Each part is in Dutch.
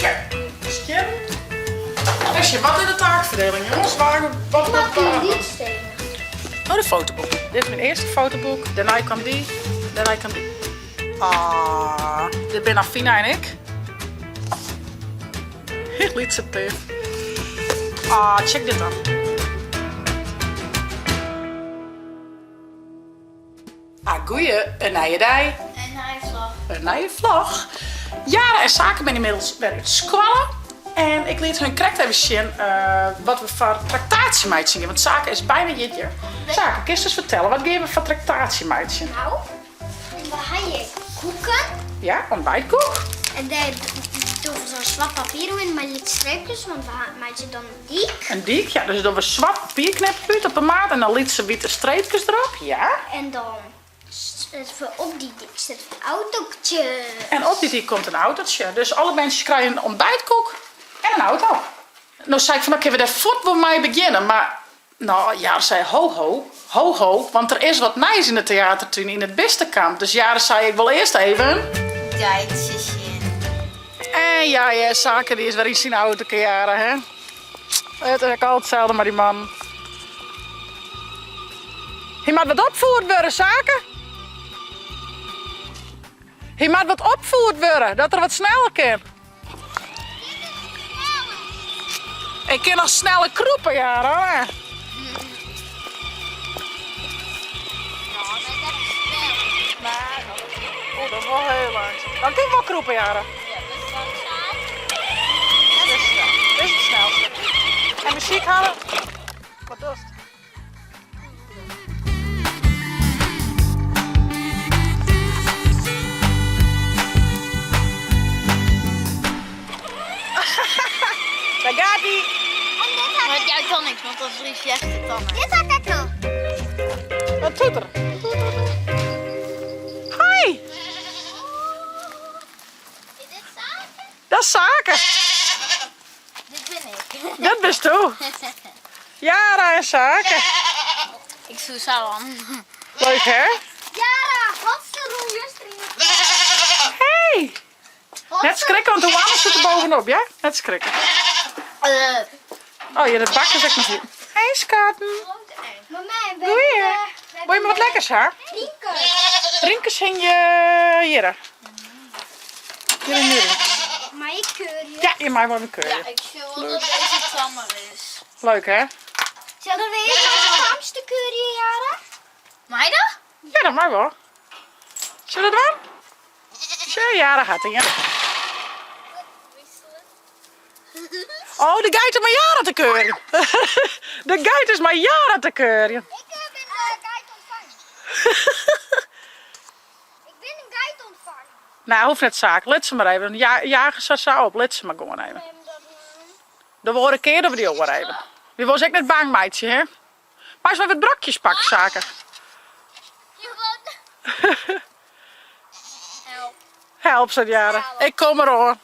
Skin. Dus wat is de taakverdeling, jongens? Wat Niet stenen. Oh, de fotoboek. Dit is mijn eerste fotoboek. Daarna kan die. Daarna kan die. Ah, dit ben Afina en ik. Heel liet ze teef. Ah, check dit dan. Ah, goeie. Een nijedij. En hij vlag. Een nieuwe vlog. Jaren en Zaken ben inmiddels bij het squallen. En ik liet hun correct even zien wat we voor tractatiemeid zingen. Want Zaken is bijna jitje. Zaken, kun je eens vertellen, wat geven we voor tractatiemeid zien? Nou, we hadden koeken. Ja, ontbijtkoek. En daar doen we zo'n zwart papier in, maar niet streepjes, want we maken dan een diek. Een diek, ja, dus doen we zwart papierknipje uit op de maat en dan liet ze witte streepjes erop, ja. En dan zetten we op die diek zetten we een autootje. En op die diek komt een autootje. Dus alle mensen krijgen een ontbijtkoek en een auto. Nou zei ik van, oké, we daar voetbal mee beginnen, maar nou ja, zei ho, want er is wat nice in de theatertuin in het beste kamp. Dus ja, dan zei ik wel eerst even. Duitsjes. En ja, Zaken die is weer iets in oude jaren, hè. Het is ook al hetzelfde maar die man. Je moet wat opvoerd worden, Zaken. Je moet wat opvoerd worden, dat er wat sneller kan. Ik kan nog sneller kroepen, ja, hoor. Oh, dat is wel heel lang. Dan kun je wel kroepen, jaren. Dit is het snelste. En muziek halen. Wat is het? Daar gaat ie. Maar het juist al niks, want dan vries je echt de tanden. Dit had ik nog. Wat doet er? Hoi. Is dit Zaken? Dat is Zaken. Dit ben ik. Dat bist toe. Jara en Zaken. Ik zoe Salam. Leuk, hè? Jara, wat is de roeierstring? Hey. Net schrikken, want de wandel zit er bovenop, ja? Net schrikken. Oh, ja, dat bak is echt nog hier. Hey, schatten. Mama, we Doe je? Wil je me wat lekkers, hè? Drinkers in je hier. Hier en hier. Maar ik keur je. Ja, je mag wel een keur. Ja, ik wil dat deze tammer is. Leuk, hè? Zullen we eerst een hamster keuren, Jara? Mag je dat? Ja, dat mag wel. Zullen we dat doen? Zo, ja, daar gaat hij. Ja. Oh, de geit is maar jaren te keuren. De geit is maar jaren te keuren. Ik ben een guide ontvangen. Ik ben een guide ontvangen. Nou, hoeft net zaak. Let ze maar even. Jagen ze op. Let ze maar gewoon even. De vorige keer dat we die ook weer even. Die was echt net bang, meidje, hè? Maar eens maar wat brokjes pakken, Zaken. Help. Help, zei Jaren. Ik kom er hoor.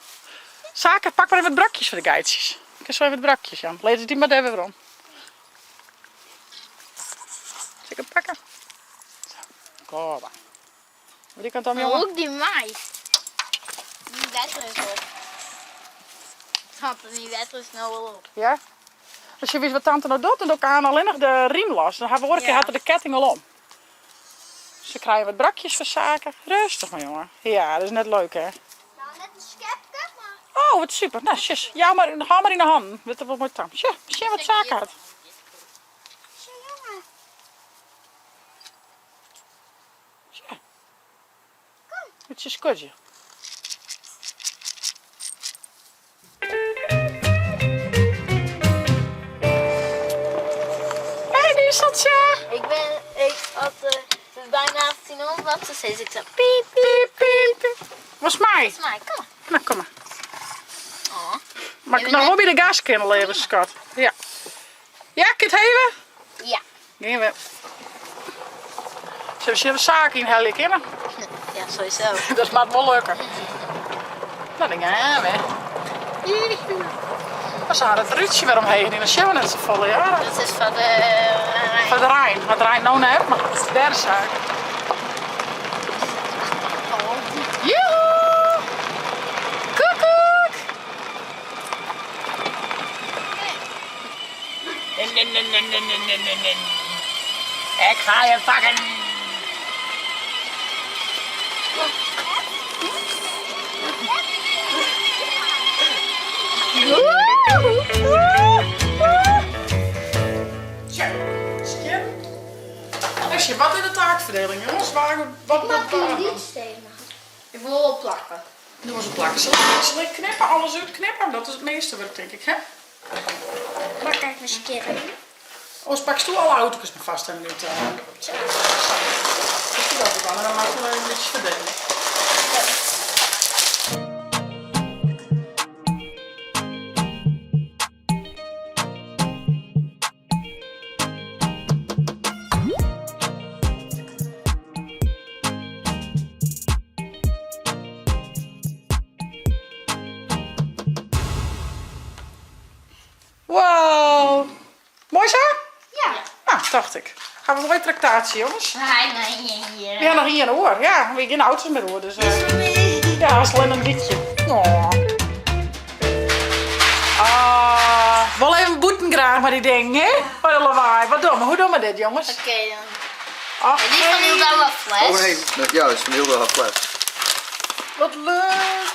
Zaken, pak maar even wat brokjes voor de geitjes. Ik heb zo even wat brokjes, Jan. Leed het die maar even om. Zeker pakken. Kom maar. Die kant om, jongen. Ook die mais. Die wetter is op. Tante, die wetter is nou wel op. Ja? Als je wist wat tante nou doet, dan doe ik aan alleen nog de riem los. Dan hebben we vorige keer had de ketting al om. Dus dan krijgen we wat brakjes voor Zaken. Rustig maar, jongen. Ja, dat is net leuk, hè? Nou, net een schepje, maar... Oh, wat super. Nou, zus. Ja, maar ga maar in de hand. Weet je wat mooi tam. Tja, misschien wat Zaken had. Zo, jongen. Tja. Kom. Het is kudje. Hey, die is dat, ja. Ik had bijna 1800 watt, dus ik zo piep, piep, piep. Was mij. Dat is mij, kom maar. Nou, kom maar. Oh. Maar ik nog weer de gaskennel even, schat. Ja. Ja, kan je het hebben? Ja. Gaan we. Zullen we Zaken in helle kennen? Ja, sowieso. Dat maakt wel leuker. Nou, dan gaan we. Dan zou het ruutje weer omheen in de show net zo volle jaren. Dat is van de... Van de Rijn. Wat de Rijn nou heeft, maar dat is de derde zaak. Joehoe! Koekoek! Ik ga je pakken. Zo, skin. Esje, wat is de taakverdeling, jongens? Wat niet stenen. Ik wil wel plakken. Doe eens een plak. Zal ik knippen? Alles uitknippen? Dat is het meeste werk, denk ik, hè? Maar kijk eens een keer. Oh, pak je alle auto's maar vast en niet. Zo. Dus doe dat dan en dan maken we een beetje verdelen. Wow! Mooi zo? Ja. Nou, dacht ik. Gaan we nog een tractatie, jongens? Nee. Ja, nog hier hoor. Ja, we hebben geen auto's meer hoor. Dus, ja, dat is alleen een liedje. Oh. Ah, wel even boeten graag maar die dingen, hè? Wat een lawaai. Wat doen we? Hoe doen we dit, jongens? Oké dan. Ach, En die van Hilda wel fles. Oh nee, ja, dat is van heel erg fles. wat leuk.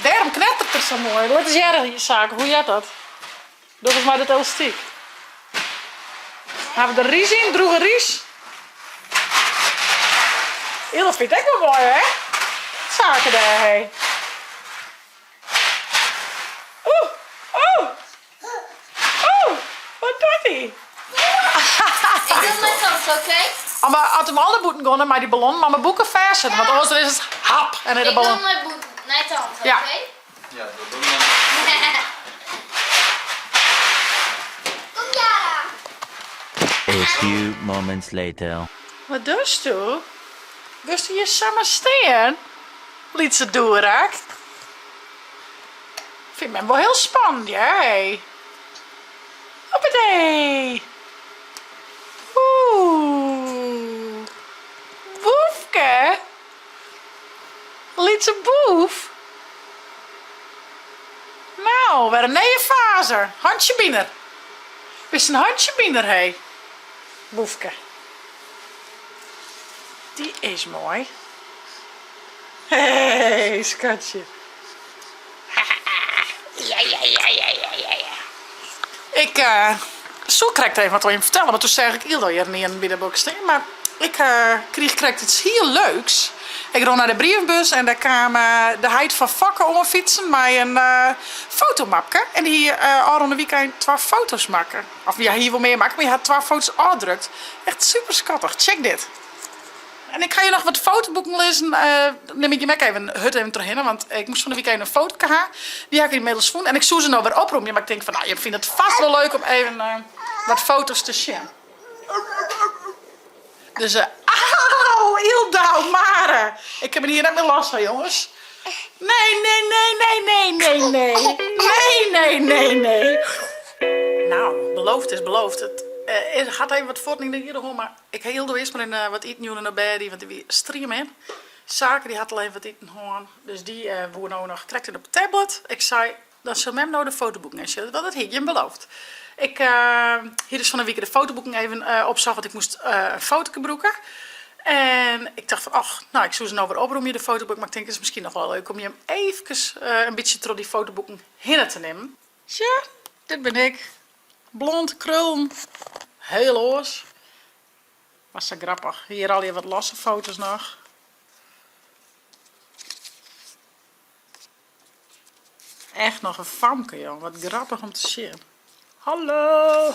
Daarom knettert het zo mooi. Wat is jij de zaak? Hoe jij dat? Doe eens maar dat elastiek. Hebben we de ries in? Droege ries? Dat vind ik ook wel mooi, hè? Zaken daar, hé. Oeh, oeh. Oeh, wat doet hij? Ik doe mijn kant, oké? Maar had hem alle boeten gewonnen, maar die ballon, maar mijn boeken versen. Want anders is het hap en in de Ik doe ballon. mijn tand, oké? Ja. Ja, dat doen we. Kom Jara. A few moments later. Wat doe je? Wist je je samen steen? Liet ze doen, raak. Vind me wel heel spannend, jij. Hoppatee. Oeh. Boefke. Liet ze boef. Nou, weer een nieuwe fase. Handje binnen. Wist een handje binnen, hé. Boefke. Die is mooi. Hé, hey, schatje. Ja. Ik zo krijg ik even wat wil je vertellen, want toen zeg ik Ildo hier niet in de binnenboek maar ik kreeg iets heel leuks. Ik rond naar de brievenbus en daar kwam de heid van vakken om fietsen met een fotomapje. En die al de weekend 2 foto's maken. Of ja, hier wel meer maken, maar je had 2 foto's uitgedrukt. Echt super schattig. Check dit. En ik ga je nog wat fotoboeken lezen. Neem ik je mek even even terug, want ik moest van de weekend een foto hebben. Die heb ik inmiddels gevonden. En ik zoek ze nou weer oproepen. Maar ik denk van, nou, je vindt het vast wel leuk om even wat foto's te zien. Dus, auw, Hilda, Mare. Ik heb er hier net meer last van, jongens. Nee. Nou, beloofd is beloofd. Het gaat even wat voort, niet hier hoor, maar ik heb Hildo eerst maar in wat eten nu naar bed, want die streamen. Zaken die had alleen wat eten hoor. Dus die woer nou nog krijgt op de tablet. Ik zei, dan zal hem nou de fotoboeken en dat heeft je beloofd. Ik hier is van een week de fotoboeken even opzag, want ik moest een foto broeken. En ik dacht van, ach, nou, ik zou ze nou weer oproepen, de fotoboek. Maar ik denk, het is misschien nog wel leuk om je hem even een beetje door die fotoboeken heen te nemen. Tja, dit ben ik. Blond, krul, heel oors. Was zo grappig. Hier al je wat losse foto's nog. Echt nog een famke, joh. Wat grappig om te zien. Hallo.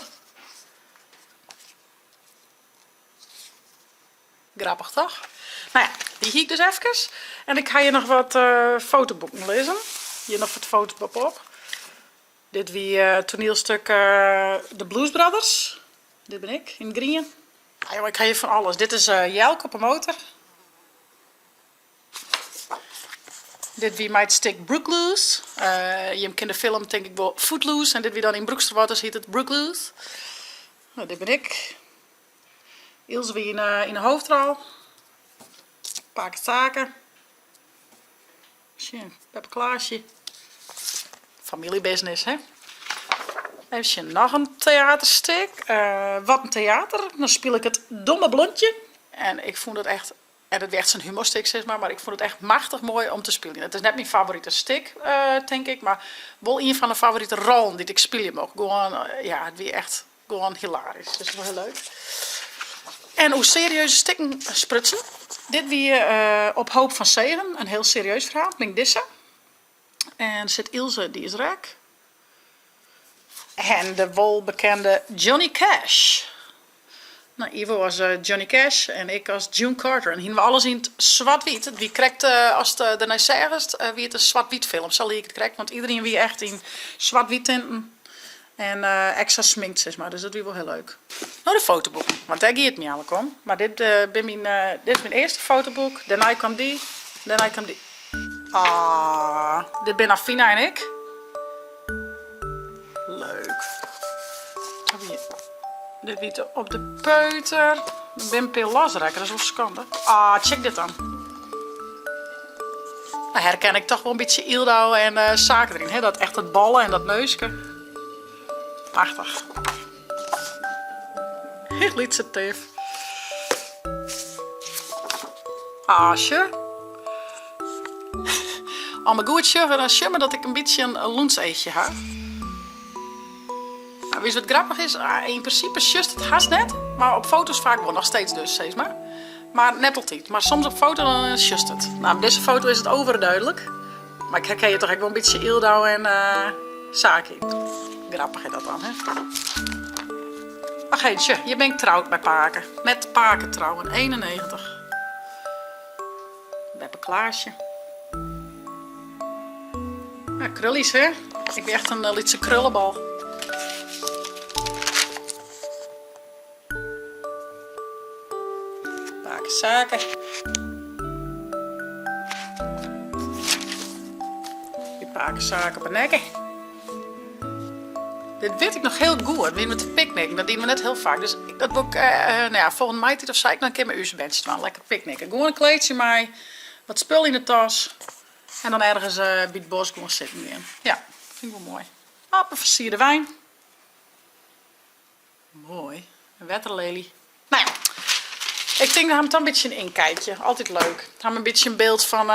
Grappig toch? Nou ja, die zie ik dus even. En ik ga je nog wat fotoboeken lezen. Hier nog wat foto's op. Dit wie toneelstuk The Blues Brothers. Dit ben ik, in green. Ah, joh, ik ga je van alles. Dit is Jelk op een motor. Dit wie Might Stick Brookloose. Je kent de film denk ik wel Footloose. En dit wie dan in Broeksterwaters heet het Brookloose. Nou, dit ben ik. Ilse wie in een hoofdrol. Paar zaken. Peppe Klaasje. familiebusiness, hè. Even nog een theaterstuk. Wat een theater. Dan speel ik het Domme Blondje. En ik vond het echt... En het werd zijn humorstuk, zeg maar ik vond het echt machtig mooi om te spelen. Het is net mijn favoriete stuk, denk ik. Maar wel een van de favoriete rollen die ik spelen mag. Gewoon, ja, het weer echt gewoon hilarisch. Dus dat is wel heel leuk. En hoe serieuze stikken sprutsen. Dit weer op hoop van zegen. Een heel serieus verhaal. Denk Dissa. En zit Ilse, die is raak. En de welbekende Johnny Cash. Nou, Ivo was Johnny Cash en ik als June Carter. En hier we alles in het zwart-wit. Wie krijgt, als de daarna zegt, wie het een zwart-wit film zal ik het krijgen. Want iedereen wie echt in zwart-wit tinten. En extra sminkt, zeg maar. Dus dat is wel heel leuk. Nou, de fotoboeken. Want daar gaat het niet eigenlijk om. Maar dit is mijn eerste fotoboek. Daarna kwam die. Daarna kwam die. Dit ben Afina en ik. Leuk. Dit weer op de peuter. Ik ben veel lasrekker, dat is wel schande. Check dit dan. Nou herken ik toch wel een beetje Ildo en zaken erin. Hè? Dat echt het ballen en dat neusje. Prachtig. Heel iets het teef. Sure. Al mijn goed sure dat ik een beetje een loenseetje heb. Nou, weet je wat grappig is? In principe just het haast net. Maar op foto's vaak wel nog steeds dus, zeg maar. Maar net altijd. Maar soms op foto dan just het. Nou, op deze foto is het overduidelijk. Maar ik herken je toch echt wel een beetje Ildo en Saki. Grappig is dat dan, hè? Ach, Heentje, je bent getrouwd bij Paken. Met Paken trouwen, 91. Beppe Klaasje. Ja, krullies, hè? Ik ben echt een lietse krullenbal. Paken zaken. Die Paken zaken op een nekken. Dit weet ik nog heel goed. Weer met de picknick. Dat doen we net heel vaak. Dus dat boek, nou ja, volgende maand of zei ik dan een keer mijn uzenbandje doen. Lekker picknicken. Gewoon een kleedje mee. Wat spul in de tas. En dan ergens bij het bos gewoon zitten weer. Ja, vind ik wel mooi. Een versierde wijn. Mooi. Een wetterlelie. Nou ja. Ik denk dat we een beetje een inkijkje. Altijd leuk. We hebben een beetje een beeld van...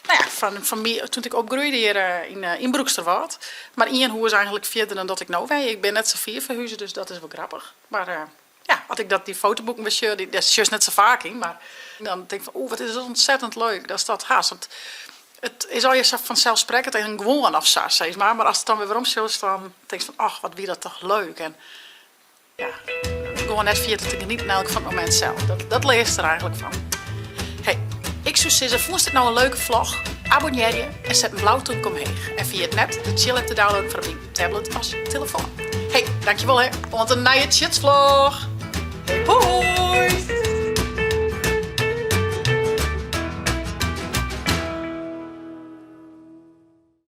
Nou ja, van mij, toen ik opgroeide hier in Broeksterwaard. Maar Ian hoe is eigenlijk verder dan dat ik nou weet. Ik ben net zo vier verhuizen, dus dat is wel grappig. Maar ja, had ik die fotoboeken bestuur, dat is juist net zo vaak in. Maar dan denk ik van, wat is dat ontzettend leuk. Dat is dat haast. Want het is al je vanzelfsprekend en gewoon af, zeg maar. Maar als het dan weer waarom zo is, dan denk je van, ach, wat wie dat toch leuk. En ja, gewoon net via te genieten elk van het moment zelf. Dat leest er eigenlijk van. Hey. Ik zou zeggen, vond dit nou een leuke vlog? Abonneer je en zet een blauwtong omheen. En via het net de chill app te downloaden voor je tablet als telefoon. Hey, dankjewel hè, want een nieuwe chitsvlog. Hey, hoi!